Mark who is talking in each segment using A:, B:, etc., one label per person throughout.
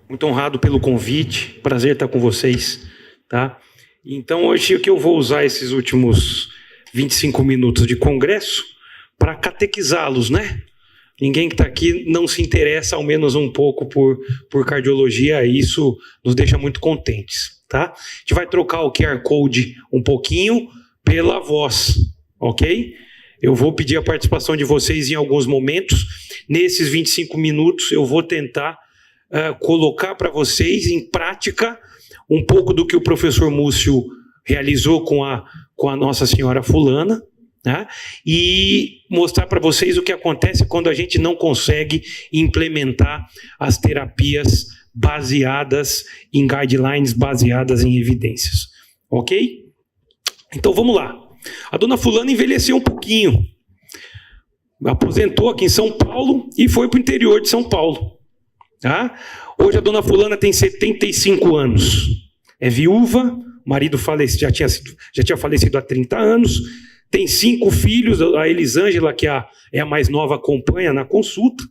A: Muito honrado pelo convite. Prazer estar com vocês, tá? Então, hoje que eu vou usar esses últimos 25 minutos de congresso para catequizá-los, né? Ninguém que está aqui não se interessa, ao menos um pouco, por cardiologia. E isso nos deixa muito contentes, tá? A gente vai trocar o QR Code um pouquinho pela voz, ok? Eu vou pedir a participação de vocês em alguns momentos. Nesses 25 minutos, eu vou tentar colocar para vocês em prática um pouco do que o professor Múcio realizou com a Nossa Senhora Fulana, né? E mostrar para vocês o que acontece quando a gente não consegue implementar as terapias baseadas em guidelines, baseadas em evidências. Ok? Então vamos lá. A dona Fulana envelheceu um pouquinho. Aposentou aqui em São Paulo e foi para o interior de São Paulo. Tá? Hoje a dona Fulana tem 75 anos. É viúva, o marido já tinha falecido há 30 anos. Tem 5 filhos, a Elisângela, que é a mais nova, acompanha na consulta.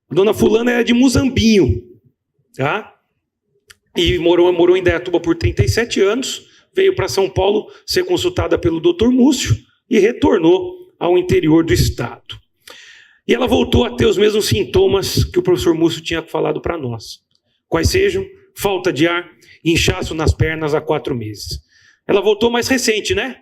A: A dona Fulana é de Muzambinho. Tá? E morou em Indaiatuba por 37 anos. Veio para São Paulo ser consultada pelo Dr. Múcio e retornou ao interior do estado. E ela voltou a ter os mesmos sintomas que o professor Múcio tinha falado para nós. Quais sejam? Falta de ar, inchaço nas pernas há 4 meses. Ela voltou mais recente, né?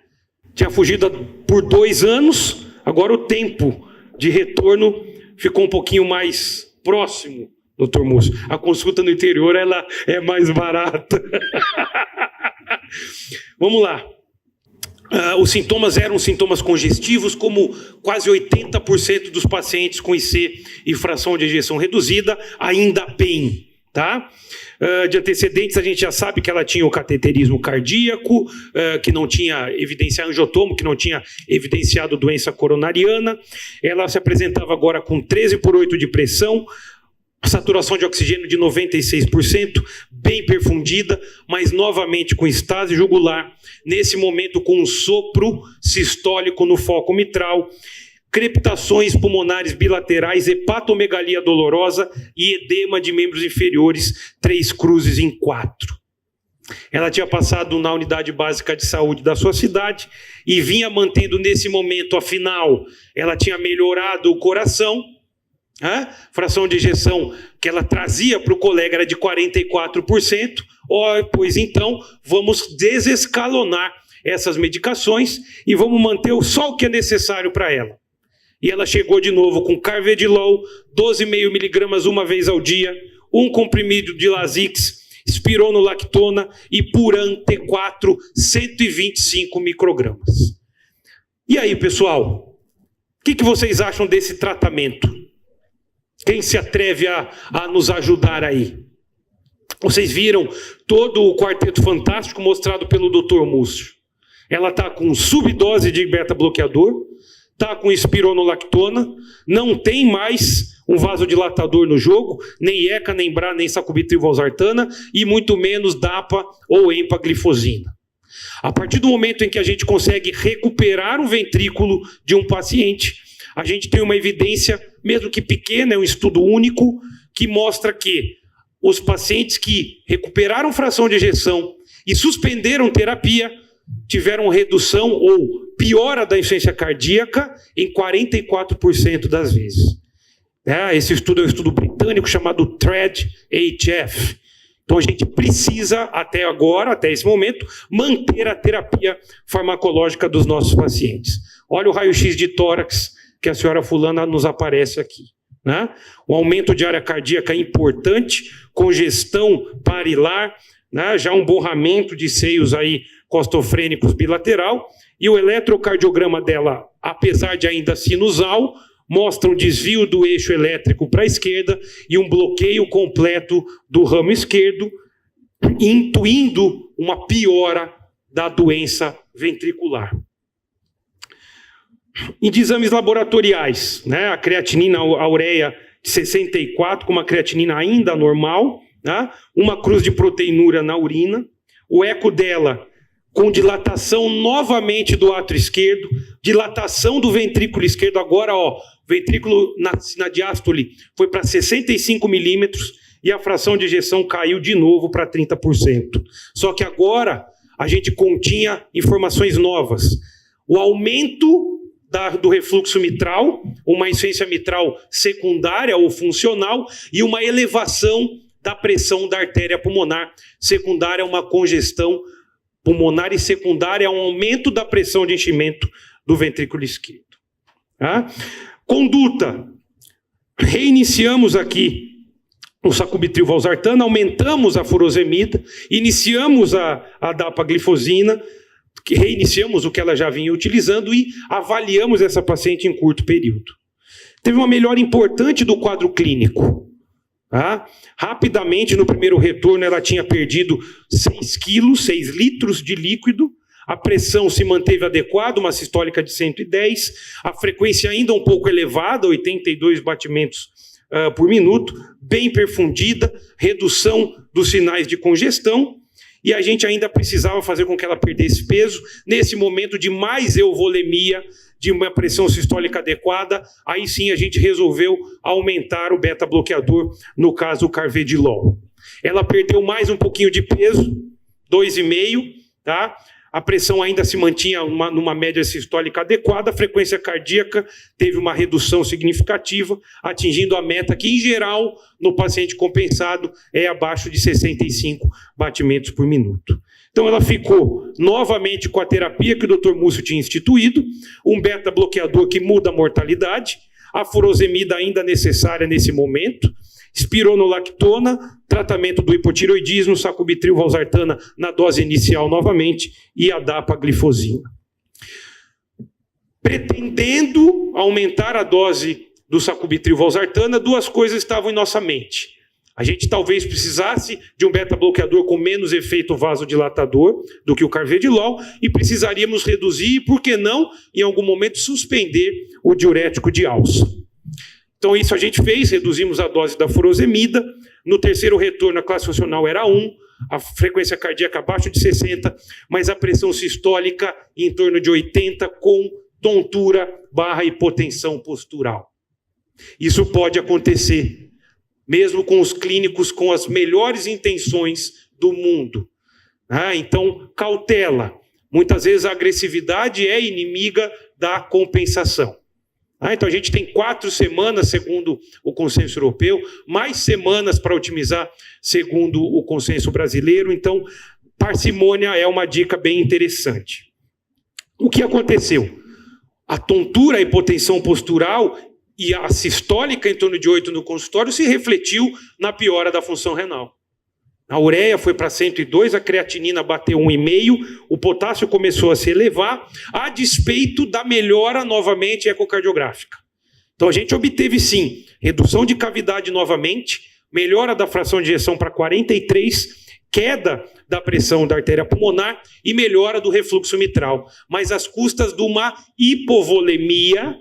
A: Tinha fugido por 2 anos, agora o tempo de retorno ficou um pouquinho mais próximo, Dr. Múcio. A consulta no interior ela é mais barata. Vamos lá. Os sintomas eram sintomas congestivos, como quase 80% dos pacientes com IC e fração de ejeção reduzida ainda têm, tá? De antecedentes, a gente já sabe que ela tinha o cateterismo cardíaco, que não tinha evidenciado angiotomo, que não tinha evidenciado doença coronariana. Ela se apresentava agora com 13/8 de pressão, saturação de oxigênio de 96%, bem perfundida, mas novamente com estase jugular, nesse momento com um sopro sistólico no foco mitral, crepitações pulmonares bilaterais, hepatomegalia dolorosa e edema de membros inferiores, 3 cruzes em 4. Ela tinha passado na unidade básica de saúde da sua cidade e vinha mantendo nesse momento, afinal, ela tinha melhorado o coração. Fração de ejeção que ela trazia para o colega era de 44%. Pois então, vamos desescalonar essas medicações e vamos manter só o que é necessário para ela. E ela chegou de novo com Carvedilol, 12,5 miligramas uma vez ao dia, um comprimido de Lasix, espironolactona e Puran T4, 125 microgramas. E aí, pessoal, o que vocês acham desse tratamento? Quem se atreve a nos ajudar aí? Vocês viram todo o quarteto fantástico mostrado pelo Dr. Múcio. Ela está com subdose de beta-bloqueador, está com espironolactona, não tem mais um vasodilatador no jogo, nem ECA, nem BRA, nem sacubitril/valsartana, e muito menos DAPA ou empaglifosina. A partir do momento em que a gente consegue recuperar o ventrículo de um paciente, a gente tem uma evidência, mesmo que pequena, é um estudo único, que mostra que os pacientes que recuperaram fração de ejeção e suspenderam terapia tiveram redução ou piora da insuficiência cardíaca em 44% das vezes. Esse estudo é um estudo britânico chamado TREAD-HF. Então a gente precisa, até agora, até esse momento, manter a terapia farmacológica dos nossos pacientes. Olha o raio-x de tórax que a senhora Fulana nos aparece aqui. Né? O aumento de área cardíaca é importante, congestão parilar, né? Já um borramento de seios aí costofrênicos bilateral, e o eletrocardiograma dela, apesar de ainda sinusal, mostra um desvio do eixo elétrico para a esquerda e um bloqueio completo do ramo esquerdo, intuindo uma piora da doença ventricular. Em exames laboratoriais, né, a creatinina, a ureia de 64, com uma creatinina ainda normal, né, uma cruz de proteinúria na urina, o eco dela com dilatação novamente do átrio esquerdo, dilatação do ventrículo esquerdo, agora, ó, ventrículo na diástole foi para 65 milímetros e a fração de ejeção caiu de novo para 30%. Só que agora a gente continha informações novas. O aumento do refluxo mitral, uma insuficiência mitral secundária ou funcional e uma elevação da pressão da artéria pulmonar. Secundária é uma congestão pulmonar e secundária é um aumento da pressão de enchimento do ventrículo esquerdo. Tá? Conduta. Reiniciamos aqui o sacubitril/valsartana, aumentamos a furosemida, iniciamos a dapaglifosina, reiniciamos o que ela já vinha utilizando e avaliamos essa paciente em curto período. Teve uma melhora importante do quadro clínico. Tá? Rapidamente, no primeiro retorno, ela tinha perdido 6 quilos, 6 litros de líquido, a pressão se manteve adequada, uma sistólica de 110, a frequência ainda um pouco elevada, 82 batimentos por minuto, bem perfundida, redução dos sinais de congestão, e a gente ainda precisava fazer com que ela perdesse peso. Nesse momento de mais euvolemia, de uma pressão sistólica adequada, aí sim a gente resolveu aumentar o beta-bloqueador, no caso o carvedilol. Ela perdeu mais um pouquinho de peso, 2,5, tá? A pressão ainda se mantinha numa média sistólica adequada, a frequência cardíaca teve uma redução significativa, atingindo a meta que, em geral, no paciente compensado, é abaixo de 65 batimentos por minuto. Então ela ficou novamente com a terapia que o Dr. Múcio tinha instituído, um beta-bloqueador que muda a mortalidade, a furosemida ainda necessária nesse momento, espironolactona, tratamento do hipotireoidismo, sacubitril/valsartana na dose inicial novamente e a dapaglifosina. Pretendendo aumentar a dose do sacubitril/valsartana, duas coisas estavam em nossa mente. A gente talvez precisasse de um beta-bloqueador com menos efeito vasodilatador do que o carvedilol e precisaríamos reduzir e, por que não, em algum momento, suspender o diurético de alça. Então isso a gente fez, reduzimos a dose da furosemida, no terceiro retorno a classe funcional era 1, a frequência cardíaca abaixo de 60, mas a pressão sistólica em torno de 80 com tontura/hipotensão postural. Isso pode acontecer, mesmo com os clínicos com as melhores intenções do mundo. Então, cautela. Muitas vezes a agressividade é inimiga da compensação. Então a gente tem 4 semanas, segundo o consenso europeu, mais semanas para otimizar, segundo o consenso brasileiro. Então, parcimônia é uma dica bem interessante. O que aconteceu? A tontura, a hipotensão postural e a sistólica em torno de 8 no consultório se refletiu na piora da função renal. A ureia foi para 102, a creatinina bateu 1,5, o potássio começou a se elevar, a despeito da melhora novamente ecocardiográfica. Então a gente obteve sim, redução de cavidade novamente, melhora da fração de ejeção para 43, queda da pressão da artéria pulmonar e melhora do refluxo mitral, mas às custas de uma hipovolemia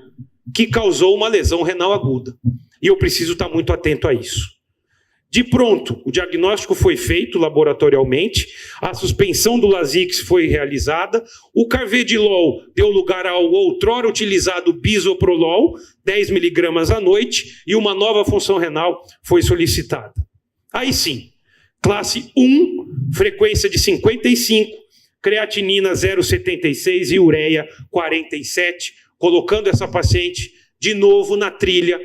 A: que causou uma lesão renal aguda. E eu preciso estar muito atento a isso. De pronto, o diagnóstico foi feito laboratorialmente, a suspensão do Lasix foi realizada, o carvedilol deu lugar ao outrora utilizado bisoprolol, 10 mg à noite, e uma nova função renal foi solicitada. Aí sim, classe 1, frequência de 55, creatinina 0,76 e ureia 47, colocando essa paciente de novo na trilha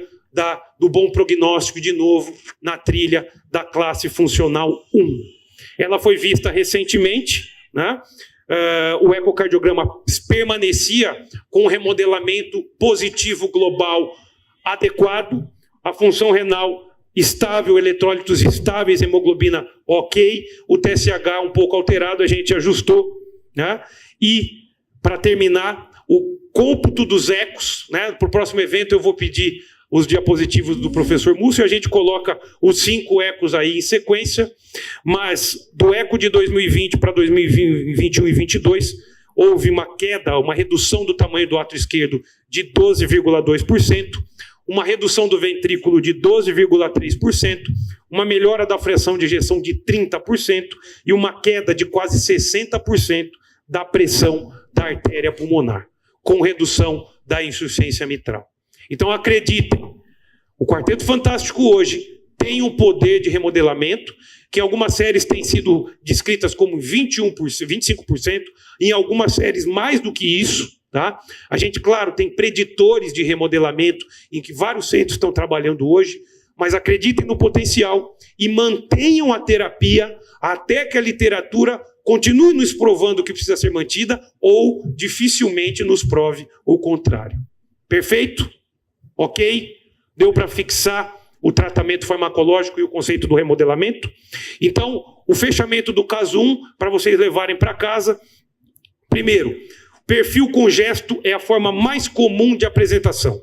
A: do bom prognóstico, de novo na trilha da classe funcional 1. Ela foi vista recentemente, né? O ecocardiograma permanecia com um remodelamento positivo global adequado, a função renal estável, eletrólitos estáveis, hemoglobina ok, o TSH um pouco alterado, a gente ajustou, né? E, para terminar, o cômputo dos ecos, né? Para o próximo evento eu vou pedir os diapositivos do professor Múcio, a gente coloca os 5 ecos aí em sequência, mas do eco de 2020 para 2021 e 2022, houve uma queda, uma redução do tamanho do átrio esquerdo de 12,2%, uma redução do ventrículo de 12,3%, uma melhora da fração de ejeção de 30% e uma queda de quase 60% da pressão da artéria pulmonar, com redução da insuficiência mitral. Então acreditem, o Quarteto Fantástico hoje tem um poder de remodelamento, que em algumas séries tem sido descritas como 21%, 25%, em algumas séries mais do que isso. Tá? A gente, claro, tem preditores de remodelamento em que vários centros estão trabalhando hoje, mas acreditem no potencial e mantenham a terapia até que a literatura continue nos provando que precisa ser mantida ou dificilmente nos prove o contrário. Perfeito? Ok? Deu para fixar o tratamento farmacológico e o conceito do remodelamento? Então, o fechamento do caso 1, para vocês levarem para casa. Primeiro, perfil com gesto é a forma mais comum de apresentação.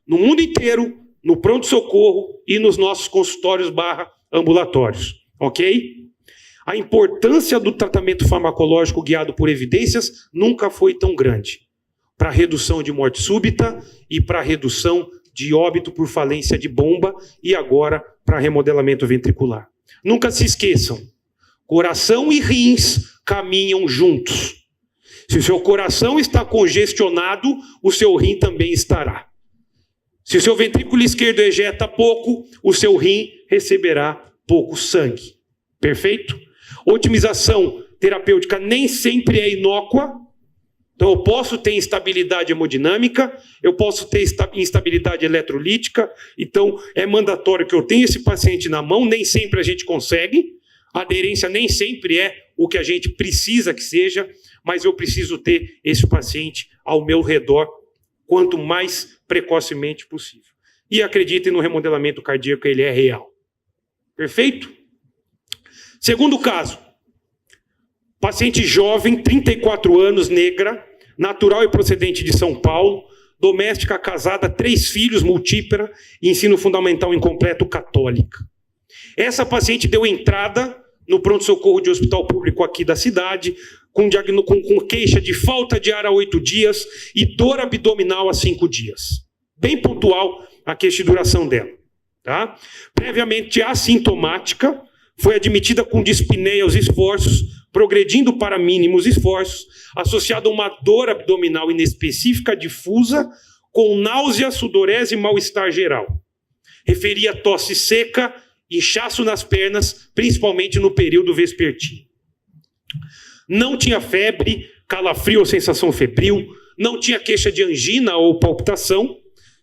A: No mundo inteiro, no pronto-socorro e nos nossos consultórios/ambulatórios. Ok? A importância do tratamento farmacológico guiado por evidências nunca foi tão grande para a redução de morte súbita e para a redução de óbito por falência de bomba e agora para remodelamento ventricular. Nunca se esqueçam, coração e rins caminham juntos. Se o seu coração está congestionado, o seu rim também estará. Se o seu ventrículo esquerdo ejeta pouco, o seu rim receberá pouco sangue. Perfeito? Otimização terapêutica nem sempre é inócua. Então eu posso ter instabilidade hemodinâmica, eu posso ter instabilidade eletrolítica, então é mandatório que eu tenha esse paciente na mão, nem sempre a gente consegue, a aderência nem sempre é o que a gente precisa que seja, mas eu preciso ter esse paciente ao meu redor quanto mais precocemente possível. E acreditem no remodelamento cardíaco, ele é real. Perfeito? Segundo caso, paciente jovem, 34 anos, negra, natural e procedente de São Paulo, doméstica, casada, 3 filhos, multípera, ensino fundamental incompleto, católica. Essa paciente deu entrada no pronto-socorro de hospital público aqui da cidade, com queixa de falta de ar há 8 dias e dor abdominal há 5 dias. Bem pontual a queixa de duração dela. Tá? Previamente assintomática, foi admitida com dispneia aos esforços, progredindo para mínimos esforços, associada a uma dor abdominal inespecífica, difusa, com náusea, sudorese e mal-estar geral. Referia tosse seca, inchaço nas pernas, principalmente no período vespertino. Não tinha febre, calafrio ou sensação febril, não tinha queixa de angina ou palpitação,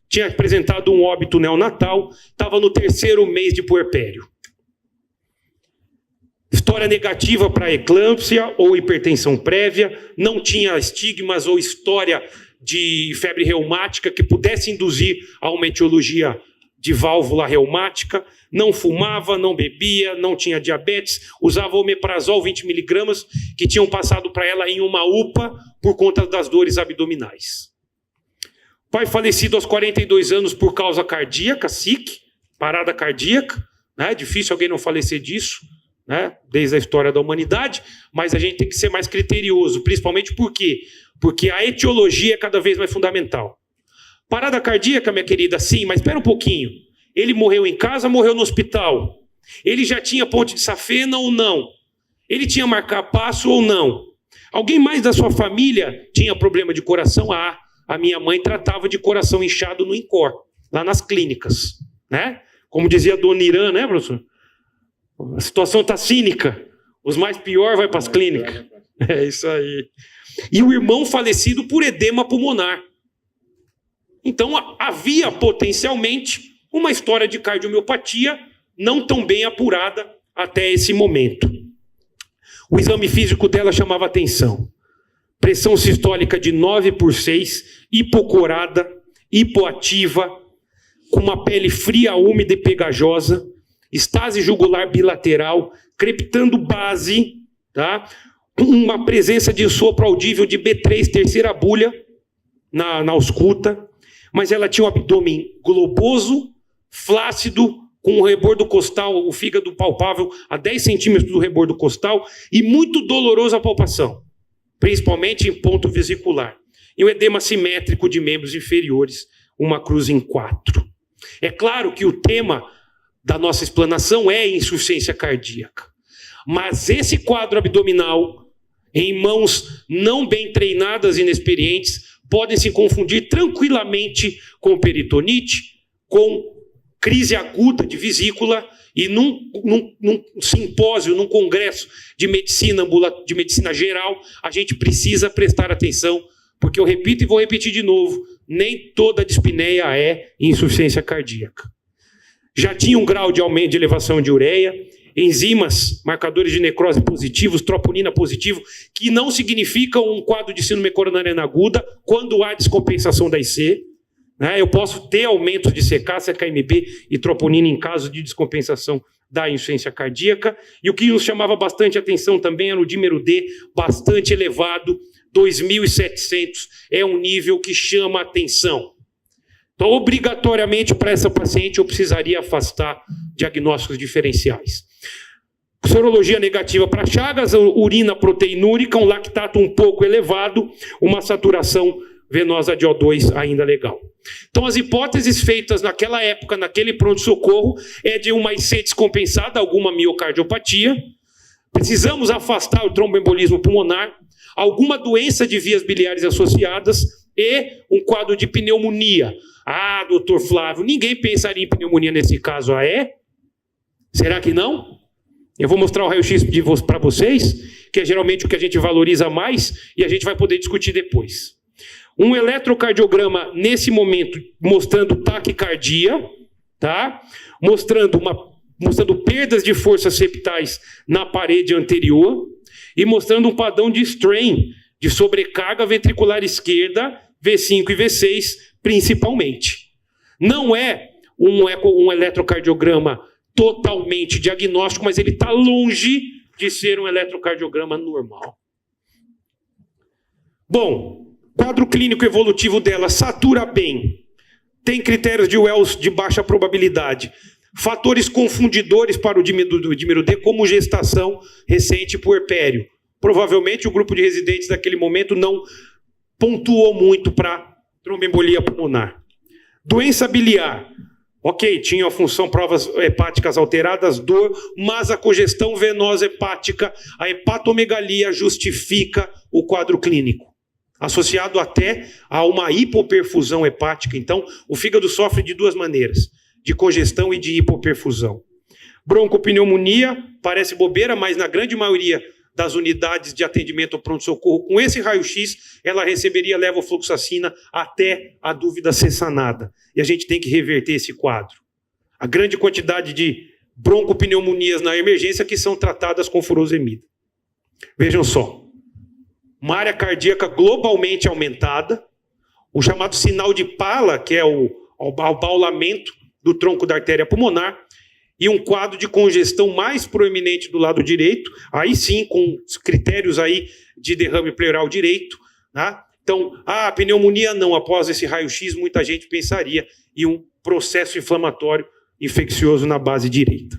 A: tinha apresentado um óbito neonatal, estava no 3º mês de puerpério. História negativa para eclâmpsia ou hipertensão prévia, não tinha estigmas ou história de febre reumática que pudesse induzir a uma etiologia de válvula reumática, não fumava, não bebia, não tinha diabetes, usava omeprazol 20 mg que tinham passado para ela em uma UPA por conta das dores abdominais. Pai falecido aos 42 anos por causa cardíaca, SIC, parada cardíaca, né? Difícil alguém não falecer disso, né? Desde a história da humanidade, mas a gente tem que ser mais criterioso, principalmente por quê? Porque a etiologia é cada vez mais fundamental. Parada cardíaca, minha querida, sim, mas espera um pouquinho. Ele morreu em casa, morreu no hospital. Ele já tinha ponte de safena ou não? Ele tinha marca-passo ou não? Alguém mais da sua família tinha problema de coração? Ah, a minha mãe tratava de coração inchado no INCOR, lá nas clínicas, né? Como dizia a dona Irã, né, professor? A situação está cínica. Os mais piores vai para as clínicas. É isso aí. E o irmão falecido por edema pulmonar. Então havia potencialmente uma história de cardiomiopatía não tão bem apurada até esse momento. O exame físico dela chamava atenção. Pressão sistólica de 9/6, hipocorada, hipoativa, com uma pele fria, úmida e pegajosa, estase jugular bilateral, crepitando base, tá? Uma presença de sopro audível de B3, terceira bulha, na ausculta, mas ela tinha um abdômen globoso, flácido, com o rebordo costal, o fígado palpável a 10 centímetros do rebordo costal e muito doloroso a palpação, principalmente em ponto vesicular. E o edema simétrico de membros inferiores, uma cruz em 4. É claro que o tema da nossa explanação é insuficiência cardíaca, mas esse quadro abdominal, em mãos não bem treinadas e inexperientes, podem se confundir tranquilamente com peritonite, com crise aguda de vesícula, e num simpósio, num congresso de medicina geral, a gente precisa prestar atenção, porque eu repito e vou repetir de novo, nem toda dispneia é insuficiência cardíaca. Já tinha um grau de aumento de elevação de ureia, enzimas, marcadores de necrose positivos, troponina positivo, que não significam um quadro de síndrome coronariana aguda quando há descompensação da IC. Eu posso ter aumentos de CK, CKMB e troponina em caso de descompensação da insuficiência cardíaca. E o que nos chamava bastante atenção também era o dímero D, bastante elevado, 2.700. É um nível que chama atenção. Então, obrigatoriamente, para essa paciente, eu precisaria afastar diagnósticos diferenciais. Sorologia negativa para Chagas, urina proteinúrica, um lactato um pouco elevado, uma saturação venosa de O2 ainda legal. Então, as hipóteses feitas naquela época, naquele pronto-socorro, é de uma IC descompensada, alguma miocardiopatia. Precisamos afastar o tromboembolismo pulmonar, alguma doença de vias biliares associadas e um quadro de pneumonia. Ah, doutor Flávio, ninguém pensaria em pneumonia nesse caso, Será que não? Eu vou mostrar o raio-x para vocês, que é geralmente o que a gente valoriza mais, e a gente vai poder discutir depois. Um eletrocardiograma, nesse momento, mostrando taquicardia, tá? Mostrando perdas de forças septais na parede anterior e mostrando um padrão de strain, de sobrecarga ventricular esquerda, V5 e V6, principalmente. Não é um eletrocardiograma totalmente diagnóstico, mas ele está longe de ser um eletrocardiograma normal. Bom, quadro clínico evolutivo dela satura bem, tem critérios de Wells de baixa probabilidade, fatores confundidores para o dímero D, como gestação recente e puerpério. Provavelmente o grupo de residentes naquele momento não pontuou muito para tromboembolia pulmonar. Doença biliar. Ok, tinha a função provas hepáticas alteradas, dor, mas a congestão venosa hepática, a hepatomegalia justifica o quadro clínico, associado até a uma hipoperfusão hepática. Então, o fígado sofre de duas maneiras, de congestão e de hipoperfusão. Broncopneumonia, parece bobeira, mas na grande maioria das unidades de atendimento ao pronto-socorro, com esse raio-x, ela receberia levofloxacina até a dúvida ser sanada. E a gente tem que reverter esse quadro. A grande quantidade de broncopneumonias na emergência que são tratadas com furosemida. Vejam só. Uma área cardíaca globalmente aumentada, o chamado sinal de Pala, que é o abaulamento do tronco da artéria pulmonar, e um quadro de congestão mais proeminente do lado direito, aí sim, com critérios aí de derrame pleural direito. Tá? Então, pneumonia não, após esse raio-x, muita gente pensaria em um processo inflamatório infeccioso na base direita.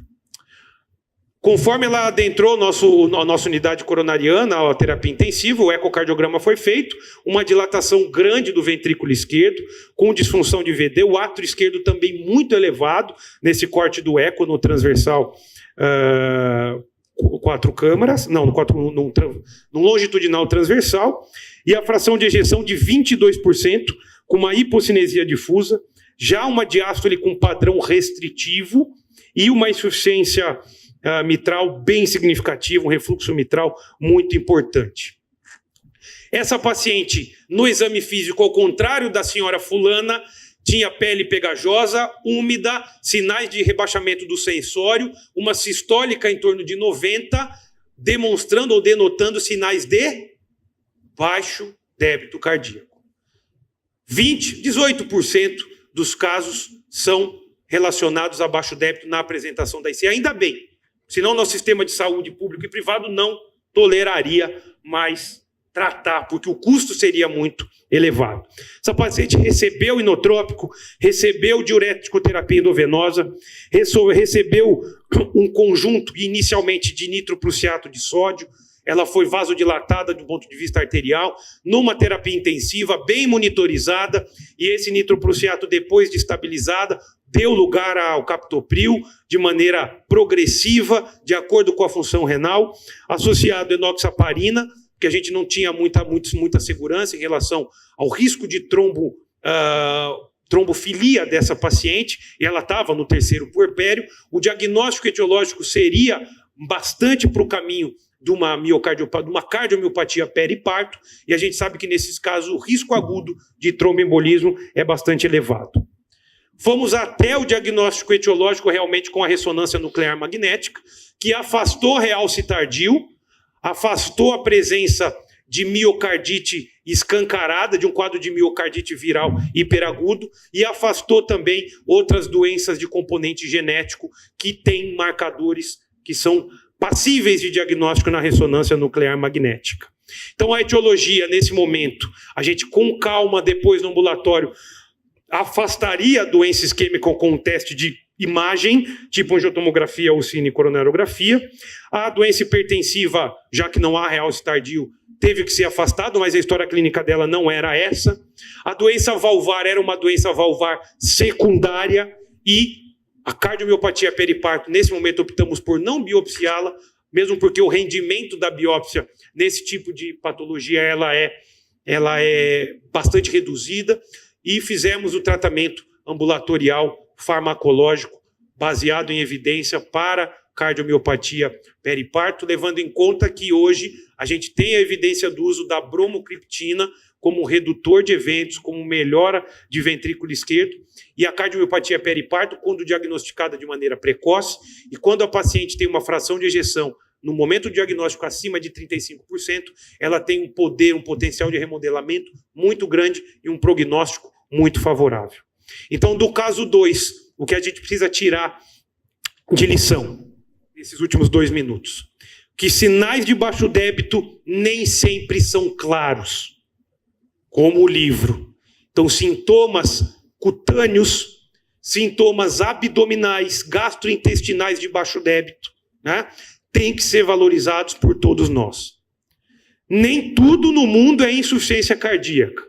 A: Conforme ela adentrou a nossa unidade coronariana, a terapia intensiva, o ecocardiograma foi feito, uma dilatação grande do ventrículo esquerdo, com disfunção de VD, o átrio esquerdo também muito elevado, nesse corte do eco no transversal 4 câmaras, no longitudinal transversal, e a fração de ejeção de 22%, com uma hipocinesia difusa, já uma diástole com padrão restritivo e uma insuficiência mitral bem significativo, um refluxo mitral muito importante. Essa paciente, no exame físico, ao contrário da senhora fulana, tinha pele pegajosa, úmida, sinais de rebaixamento do sensório, uma sistólica em torno de 90, demonstrando ou denotando sinais de baixo débito cardíaco. 18% dos casos são relacionados a baixo débito na apresentação da IC. Ainda bem. Senão, nosso sistema de saúde público e privado não toleraria mais tratar, porque o custo seria muito elevado. Essa paciente recebeu inotrópico, recebeu diureticoterapia endovenosa, recebeu um conjunto inicialmente de nitroprussiato de sódio, ela foi vasodilatada do ponto de vista arterial, numa terapia intensiva, bem monitorizada, e esse nitroprussiato, depois de estabilizada, deu lugar ao captopril de maneira progressiva, de acordo com a função renal, associado à enoxaparina, que a gente não tinha muita segurança em relação ao risco de trombofilia dessa paciente, e ela estava no 3º puerpério. O diagnóstico etiológico seria bastante para o caminho de uma cardiomiopatia periparto, e a gente sabe que nesses casos o risco agudo de tromboembolismo é bastante elevado. Fomos até o diagnóstico etiológico realmente com a ressonância nuclear magnética, que afastou realce tardio, afastou a presença de miocardite escancarada, de um quadro de miocardite viral hiperagudo, e afastou também outras doenças de componente genético que têm marcadores que são passíveis de diagnóstico na ressonância nuclear magnética. Então, a etiologia, nesse momento, a gente com calma, depois no ambulatório, afastaria a doença isquêmica com um teste de imagem, tipo angiotomografia ou cinecoronarografia. A doença hipertensiva, já que não há realce tardio, teve que ser afastado, mas a história clínica dela não era essa. A doença valvar era uma doença valvar secundária e a cardiomiopatia periparto, nesse momento, optamos por não biopsiá-la, mesmo porque o rendimento da biópsia nesse tipo de patologia ela é bastante reduzida, e fizemos o tratamento ambulatorial farmacológico baseado em evidência para cardiomiopatia periparto, levando em conta que hoje a gente tem a evidência do uso da bromocriptina como redutor de eventos, como melhora de ventrículo esquerdo, e a cardiomiopatia periparto, quando diagnosticada de maneira precoce, e quando a paciente tem uma fração de ejeção no momento do diagnóstico acima de 35%, ela tem um poder, um potencial de remodelamento muito grande e um prognóstico muito favorável. Então, do caso 2, o que a gente precisa tirar de lição nesses últimos 2 minutos? Que sinais de baixo débito nem sempre são claros, como o livro. Então, sintomas cutâneos, sintomas abdominais, gastrointestinais de baixo débito, né, têm que ser valorizados por todos nós. Nem tudo no mundo é insuficiência cardíaca.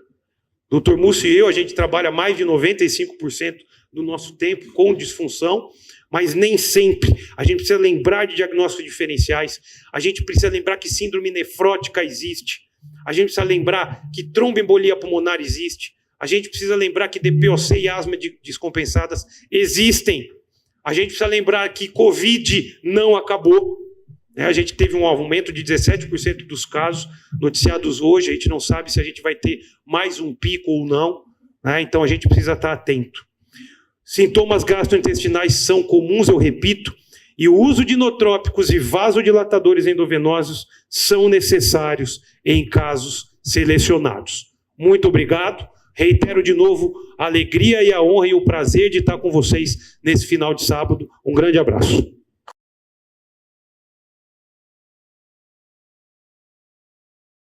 A: Dr. Múcio e eu, a gente trabalha mais de 95% do nosso tempo com disfunção, mas nem sempre. A gente precisa lembrar de diagnósticos diferenciais, a gente precisa lembrar que síndrome nefrótica existe, a gente precisa lembrar que tromboembolia pulmonar existe, a gente precisa lembrar que DPOC e asma descompensadas existem, a gente precisa lembrar que Covid não acabou. A gente teve um aumento de 17% dos casos noticiados hoje, a gente não sabe se a gente vai ter mais um pico ou não, né? Então a gente precisa estar atento. Sintomas gastrointestinais são comuns, eu repito, e o uso de inotrópicos e vasodilatadores endovenosos são necessários em casos selecionados. Muito obrigado. Reitero de novo a alegria e a honra e o prazer de estar com vocês nesse final de sábado. Um grande abraço.